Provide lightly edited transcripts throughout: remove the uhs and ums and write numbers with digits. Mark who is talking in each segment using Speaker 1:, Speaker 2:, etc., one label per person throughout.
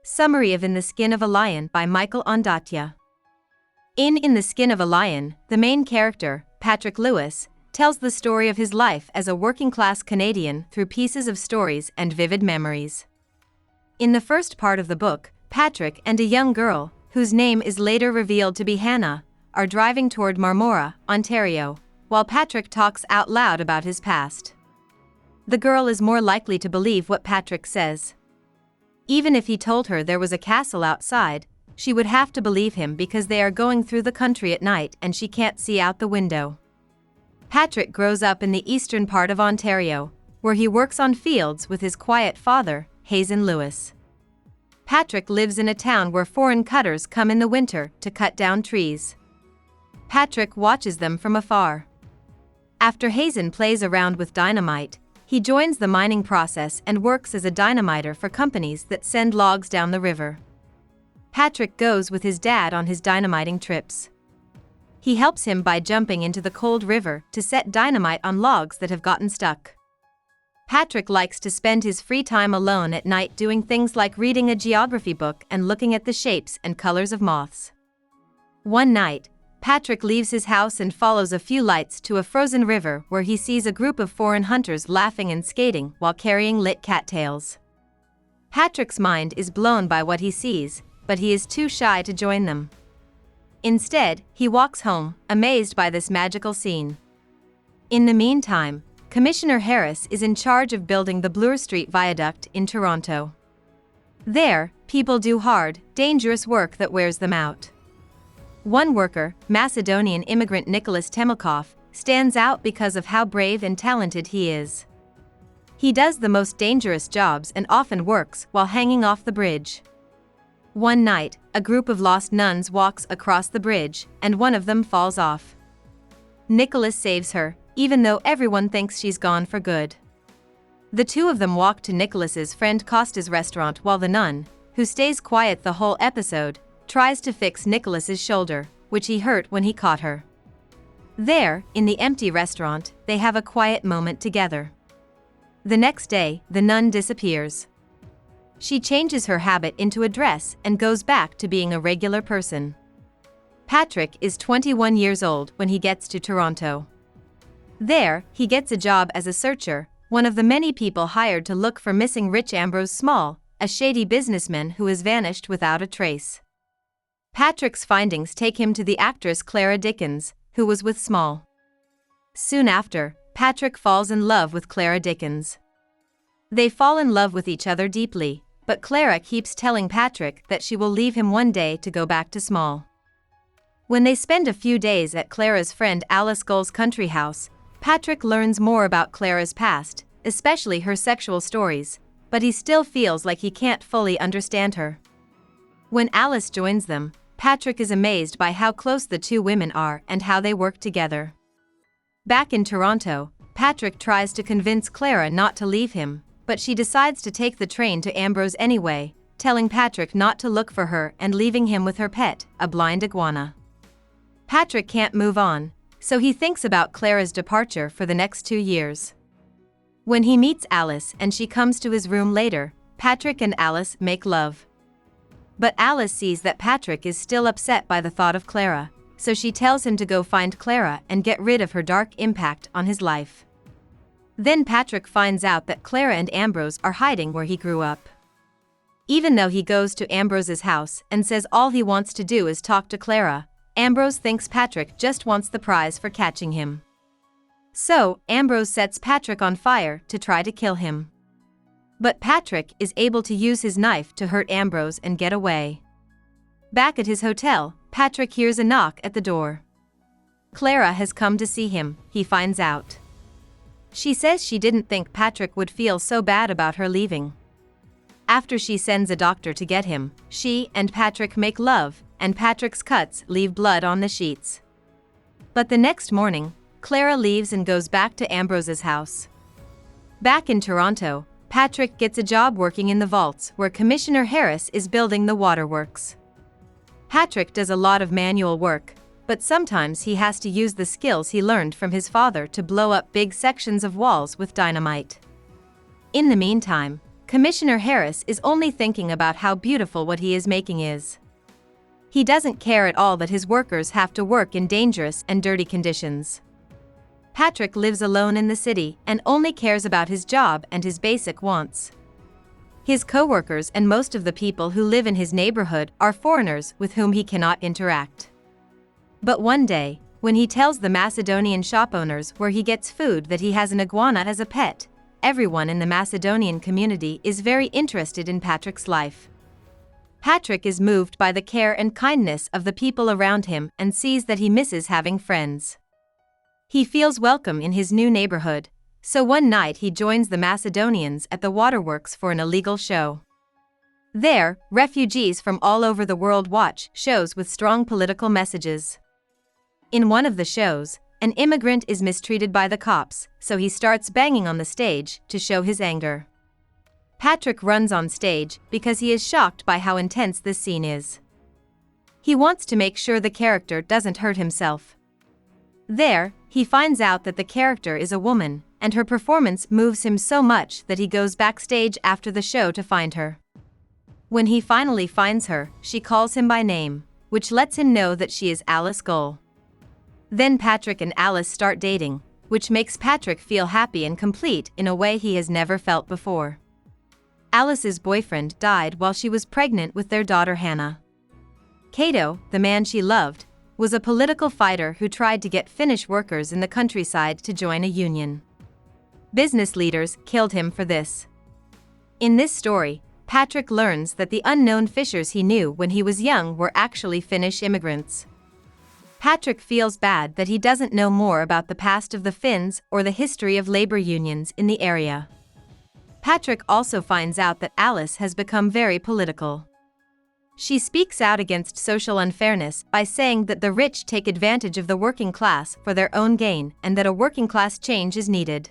Speaker 1: Summary of In the Skin of a Lion by Michael Ondaatje. In the Skin of a Lion, the main character, Patrick Lewis, tells the story of his life as a working-class Canadian through pieces of stories and vivid memories. In the first part of the book, Patrick and a young girl, whose name is later revealed to be Hannah, are driving toward Marmora, Ontario, while Patrick talks out loud about his past. The girl is more likely to believe what Patrick says. Even if he told her there was a castle outside, she would have to believe him because they are going through the country at night and she can't see out the window. Patrick grows up in the eastern part of Ontario, where he works on fields with his quiet father, Hazen Lewis. Patrick lives in a town where foreign cutters come in the winter to cut down trees. Patrick watches them from afar. After Hazen plays around with dynamite, he joins the mining process and works as a dynamiter for companies that send logs down the river. Patrick goes with his dad on his dynamiting trips. He helps him by jumping into the cold river to set dynamite on logs that have gotten stuck. Patrick likes to spend his free time alone at night doing things like reading a geography book and looking at the shapes and colors of moths. One night, Patrick leaves his house and follows a few lights to a frozen river where he sees a group of foreign hunters laughing and skating while carrying lit cattails. Patrick's mind is blown by what he sees, but he is too shy to join them. Instead, he walks home, amazed by this magical scene. In the meantime, Commissioner Harris is in charge of building the Bloor Street Viaduct in Toronto. There, people do hard, dangerous work that wears them out. One worker, Macedonian immigrant Nicholas Temelkoff, stands out because of how brave and talented he is. He does the most dangerous jobs and often works while hanging off the bridge. One night, a group of lost nuns walks across the bridge, and one of them falls off. Nicholas saves her, even though everyone thinks she's gone for good. The two of them walk to Nicholas's friend Costa's restaurant while the nun, who stays quiet the whole episode, tries to fix Nicholas's shoulder, which he hurt when he caught her. There, in the empty restaurant, they have a quiet moment together. The next day, the nun disappears. She changes her habit into a dress and goes back to being a regular person. Patrick is 21 years old when he gets to Toronto. There, he gets a job as a searcher, one of the many people hired to look for missing Rich Ambrose Small, a shady businessman who has vanished without a trace. Patrick's findings take him to the actress Clara Dickens, who was with Small. Soon after, Patrick falls in love with Clara Dickens. They fall in love with each other deeply, but Clara keeps telling Patrick that she will leave him one day to go back to Small. When they spend a few days at Clara's friend Alice Gull's country house, Patrick learns more about Clara's past, especially her sexual stories, but he still feels like he can't fully understand her. When Alice joins them, Patrick is amazed by how close the two women are and how they work together. Back in Toronto, Patrick tries to convince Clara not to leave him, but she decides to take the train to Ambrose anyway, telling Patrick not to look for her and leaving him with her pet, a blind iguana. Patrick can't move on, so he thinks about Clara's departure for the next 2 years. When he meets Alice and she comes to his room later, Patrick and Alice make love. But Alice sees that Patrick is still upset by the thought of Clara, so she tells him to go find Clara and get rid of her dark impact on his life. Then Patrick finds out that Clara and Ambrose are hiding where he grew up. Even though he goes to Ambrose's house and says all he wants to do is talk to Clara, Ambrose thinks Patrick just wants the prize for catching him. So, Ambrose sets Patrick on fire to try to kill him. But Patrick is able to use his knife to hurt Ambrose and get away. Back at his hotel, Patrick hears a knock at the door. Clara has come to see him, he finds out. She says she didn't think Patrick would feel so bad about her leaving. After she sends a doctor to get him, she and Patrick make love, and Patrick's cuts leave blood on the sheets. But the next morning, Clara leaves and goes back to Ambrose's house. Back in Toronto, Patrick gets a job working in the vaults where Commissioner Harris is building the waterworks. Patrick does a lot of manual work, but sometimes he has to use the skills he learned from his father to blow up big sections of walls with dynamite. In the meantime, Commissioner Harris is only thinking about how beautiful what he is making is. He doesn't care at all that his workers have to work in dangerous and dirty conditions. Patrick lives alone in the city and only cares about his job and his basic wants. His co-workers and most of the people who live in his neighborhood are foreigners with whom he cannot interact. But one day, when he tells the Macedonian shop owners where he gets food that he has an iguana as a pet, everyone in the Macedonian community is very interested in Patrick's life. Patrick is moved by the care and kindness of the people around him and sees that he misses having friends. He feels welcome in his new neighborhood, so one night he joins the Macedonians at the waterworks for an illegal show. There, refugees from all over the world watch shows with strong political messages. In one of the shows, an immigrant is mistreated by the cops, so he starts banging on the stage to show his anger. Patrick runs on stage because he is shocked by how intense this scene is. He wants to make sure the character doesn't hurt himself. There, he finds out that the character is a woman, and her performance moves him so much that he goes backstage after the show to find her. When he finally finds her, she calls him by name, which lets him know that she is Alice Gull. Then Patrick and Alice start dating, which makes Patrick feel happy and complete in a way he has never felt before. Alice's boyfriend died while she was pregnant with their daughter Hannah. Cato, the man she loved, was a political fighter who tried to get Finnish workers in the countryside to join a union. Business leaders killed him for this. In this story, Patrick learns that the unknown fishers he knew when he was young were actually Finnish immigrants. Patrick feels bad that he doesn't know more about the past of the Finns or the history of labor unions in the area. Patrick also finds out that Alice has become very political. She speaks out against social unfairness by saying that the rich take advantage of the working class for their own gain and that a working class change is needed.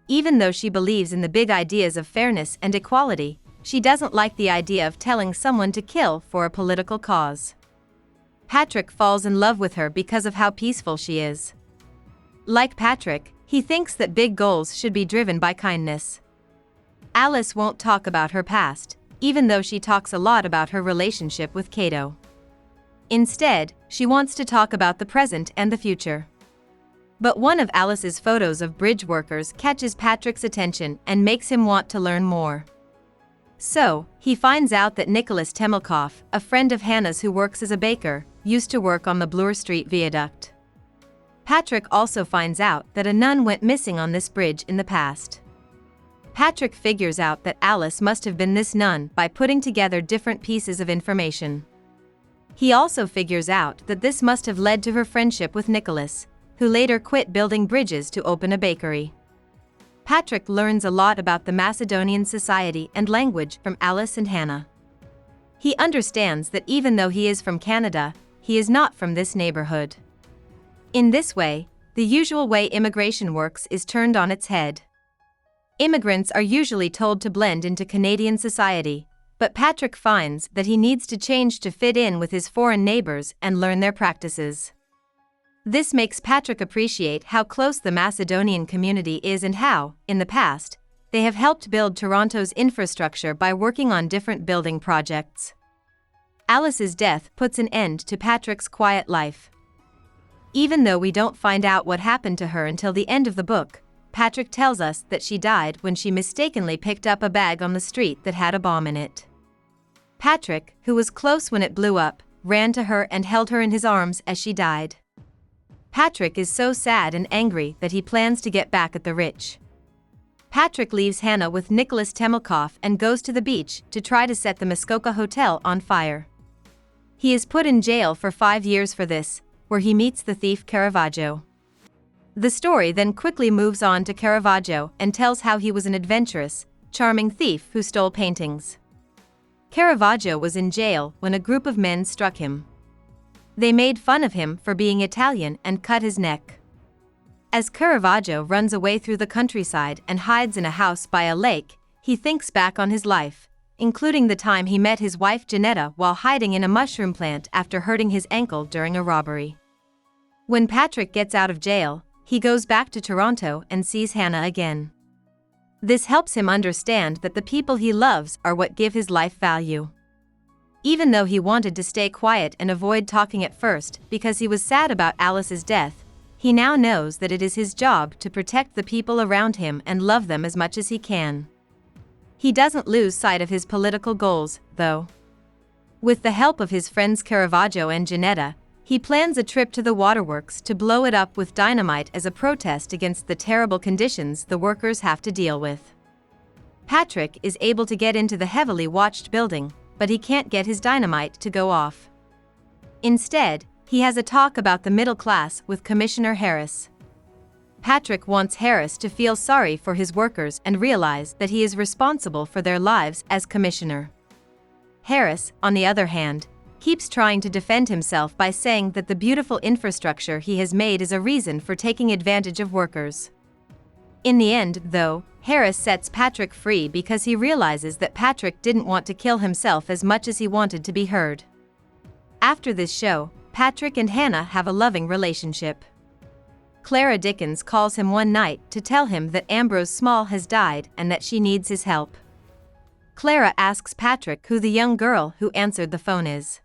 Speaker 1: Even though she believes in the big ideas of fairness and equality, she doesn't like the idea of telling someone to kill for a political cause. Patrick falls in love with her because of how peaceful she is. Like Patrick, he thinks that big goals should be driven by kindness. Alice won't talk about her past, even though she talks a lot about her relationship with Cato. Instead, she wants to talk about the present and the future. But one of Alice's photos of bridge workers catches Patrick's attention and makes him want to learn more. So, he finds out that Nicholas Temelkoff, a friend of Hannah's who works as a baker, used to work on the Bloor Street viaduct. Patrick also finds out that a nun went missing on this bridge in the past. Patrick figures out that Alice must have been this nun by putting together different pieces of information. He also figures out that this must have led to her friendship with Nicholas, who later quit building bridges to open a bakery. Patrick learns a lot about the Macedonian society and language from Alice and Hannah. He understands that even though he is from Canada, he is not from this neighborhood. In this way, the usual way immigration works is turned on its head. Immigrants are usually told to blend into Canadian society, but Patrick finds that he needs to change to fit in with his foreign neighbors and learn their practices. This makes Patrick appreciate how close the Macedonian community is and how, in the past, they have helped build Toronto's infrastructure by working on different building projects. Alice's death puts an end to Patrick's quiet life. Even though we don't find out what happened to her until the end of the book, Patrick tells us that she died when she mistakenly picked up a bag on the street that had a bomb in it. Patrick, who was close when it blew up, ran to her and held her in his arms as she died. Patrick is so sad and angry that he plans to get back at the rich. Patrick leaves Hannah with Nicholas Temelkoff and goes to the beach to try to set the Muskoka Hotel on fire. He is put in jail for 5 years for this, where he meets the thief Caravaggio. The story then quickly moves on to Caravaggio and tells how he was an adventurous, charming thief who stole paintings. Caravaggio was in jail when a group of men struck him. They made fun of him for being Italian and cut his neck. As Caravaggio runs away through the countryside and hides in a house by a lake, he thinks back on his life, including the time he met his wife Janetta while hiding in a mushroom plant after hurting his ankle during a robbery. When Patrick gets out of jail, he goes back to Toronto and sees Hannah again. This helps him understand that the people he loves are what give his life value. Even though he wanted to stay quiet and avoid talking at first because he was sad about Alice's death, he now knows that it is his job to protect the people around him and love them as much as he can. He doesn't lose sight of his political goals, though. With the help of his friends Caravaggio and Ginetta, he plans a trip to the waterworks to blow it up with dynamite as a protest against the terrible conditions the workers have to deal with. Patrick is able to get into the heavily watched building, but he can't get his dynamite to go off. Instead, he has a talk about the middle class with Commissioner Harris. Patrick wants Harris to feel sorry for his workers and realize that he is responsible for their lives as commissioner. Harris, on the other hand, keeps trying to defend himself by saying that the beautiful infrastructure he has made is a reason for taking advantage of workers. In the end, though, Harris sets Patrick free because he realizes that Patrick didn't want to kill himself as much as he wanted to be heard. After this show, Patrick and Hannah have a loving relationship. Clara Dickens calls him one night to tell him that Ambrose Small has died and that she needs his help. Clara asks Patrick who the young girl who answered the phone is.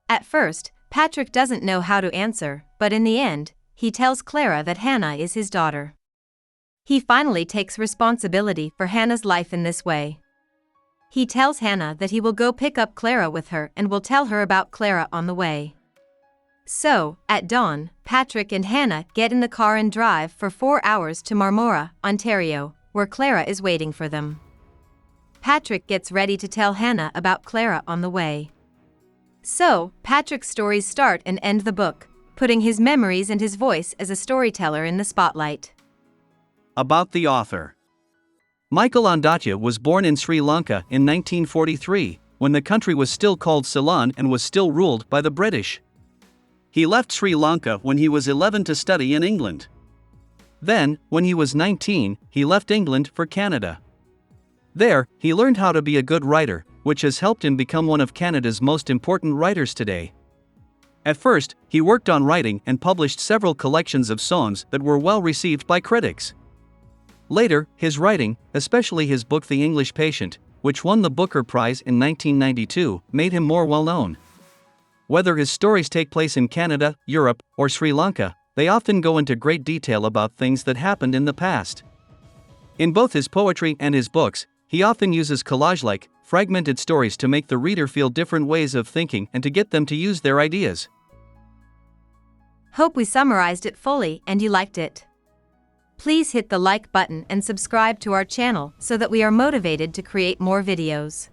Speaker 1: At first, Patrick doesn't know how to answer, but in the end, he tells Clara that Hannah is his daughter. He finally takes responsibility for Hannah's life in this way. He tells Hannah that he will go pick up Clara with her and will tell her about Clara on the way. So, at dawn, Patrick and Hannah get in the car and drive for 4 hours to Marmora, Ontario, where Clara is waiting for them. Patrick gets ready to tell Hannah about Clara on the way. So, Patrick's stories start and end the book, putting his memories and his voice as a storyteller in the spotlight.
Speaker 2: About the author. Michael Ondaatje was born in Sri Lanka in 1943, when the country was still called Ceylon and was still ruled by the British. He left Sri Lanka when he was 11 to study in England. Then, when he was 19, he left England for Canada. There, he learned how to be a good writer, which has helped him become one of Canada's most important writers today. At first, he worked on writing and published several collections of songs that were well received by critics. Later, his writing, especially his book The English Patient, which won the Booker Prize in 1992, made him more well known. Whether his stories take place in Canada, Europe, or Sri Lanka, they often go into great detail about things that happened in the past. In both his poetry and his books, he often uses collage-like, fragmented stories to make the reader feel different ways of thinking and to get them to use their ideas.
Speaker 1: Hope we summarized it fully and you liked it. Please hit the like button and subscribe to our channel so that we are motivated to create more videos.